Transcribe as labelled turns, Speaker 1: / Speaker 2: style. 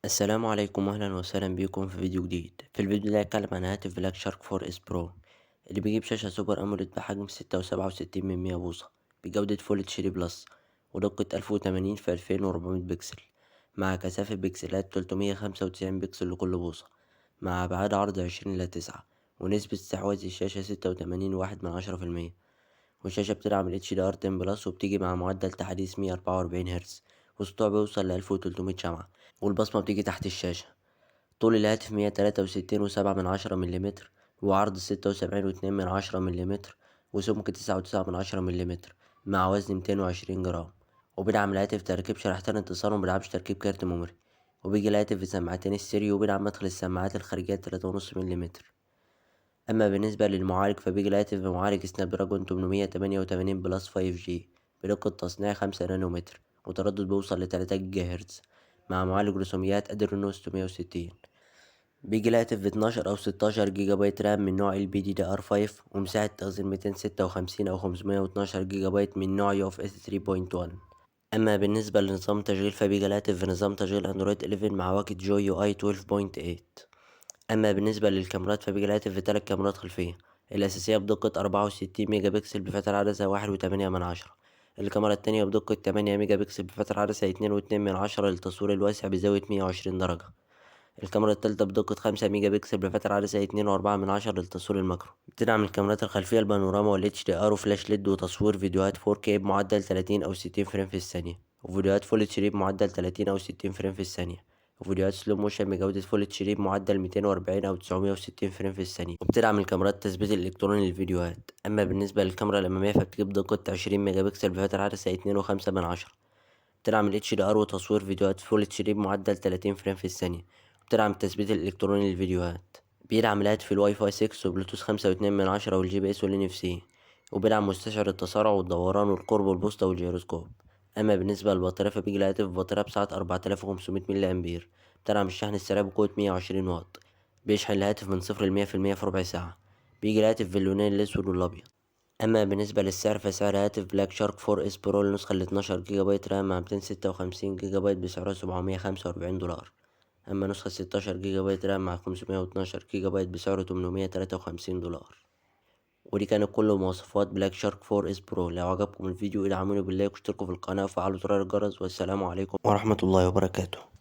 Speaker 1: السلام عليكم واهلا وسهلا بكم في فيديو جديد. في الفيديو ده هتكلم عن هاتف بلاك شارك 4 اس برو اللي بيجيب شاشة سوبر اموليد بحجم 6.67 بوصة بجودة فول اتش دي بلس ودقة 1080 في 2400 بكسل مع كثافة بكسلات 395 بكسل لكل بوصة مع أبعاد عرض 20:9 ونسبة استحواذ الشاشة 86.1%. والشاشة بتدعم ال HDR 10 بلس وبتيجي مع معدل تحديث 144 هرتز وسطوع بيوصل ل1300 شمعة. والبصمة بتيجي تحت الشاشة. طول الهاتف 163.7 مليمتر وعرض 76.2 مليمتر وسمك 9.9 مليمتر مع وزن 220 جرام. وبيدعم الهاتف تركيب شريحتين اتصال ومبيدعمش تركيب كارت ميموري. وبيجي الهاتف بسماعتين ستيريو وبيدعم مدخل السماعات الخارجية 3.5 مليمتر. أما بالنسبة للمعالج فبيجي الهاتف بمعالج سناب دراجون 888 بلس 5G بدقة تصنيع 5 نانومتر وتردد بيوصل ل3 جيجا هرتز مع معالج رسوميات أدرينو 660. بيجي الهاتف ب12 أو 16 جيجا بايت رام من نوع LPDDR5 ومساحة تخزين 256 أو 512 جيجا بايت من نوع UFS 3.1. أما بالنسبة لنظام التشغيل فبيجي الهاتف بنظام تشغيل أندرويد 11 مع واجهة جوي UI 12.8. أما بالنسبة للكاميرات فبيجي الهاتف بتلات كاميرات خلفية الأساسية بدقة 64 ميجا بكسل بفتح عدسة 1.8. الكاميرا التانية بدقة 8 ميجا بكسل بفتح عدسة 2.2 للتصوير الواسع بزاوية 120 درجة. الكاميرا التالتة بدقة 5 ميجا بكسل بفتح عدسة 2.4 للتصوير الماكرو. بتدعم الكاميرات الخلفية البانوراما وال HDR وفلاش ليد وتصوير فيديوهات 4K بمعدل 30 أو 60 فريم في الثانية وفيديوهات فول اتش دي بمعدل 30 أو 60 فريم في الثانية وفيديوهات سلو موشن بجودة فول اتش دي بمعدل 240 أو 960 فريم في الثانية. وبتدعم الكاميرات التثبيت الإلكتروني للفيديوهات. أما بالنسبة للكاميرا الأمامية فبتجيب دقة 20 ميجا بكسل بفتح عدسة 2.5. بتدعم ال HDR وتصوير فيديوهات فول اتش دي بمعدل 30 فريم في الثانية. وبتدعم التثبيت الإلكتروني للفيديوهات. بيدعم الهاتف الواي فاي 6 وبلوتوث 5.2 والجي بي اس والان اف سي. وبيدعم مستشعر التسارع والدوران والقرب والبوصلة والجيروسكوب. أما بالنسبة للبطارية فبيجي الهاتف ببطارية بسعة 4500 ملي أمبير. بتدعم الشحن السريع بقوة 120 واط. بيشحن الهاتف من 0 ل100% في ربع ساعة. بيجي الهاتف في اللونين الأسود والأبيض. أما بالنسبة للسعر فسعر هاتف بلاك شارك 4 اس برو النسخة ال 12 جيجا بايت رام مع 256 جيجا بايت بسعرها $745. أما نسخة 16 جيجا بايت رام مع 512 جيجا بايت بسعره $853. ودي كانت كل مواصفات بلاك شارك 4 اس برو. لو عجبكم الفيديو ادعموني باللايك واشتركوا في القناة وفعلوا زرار الجرس، والسلام عليكم ورحمة الله وبركاته.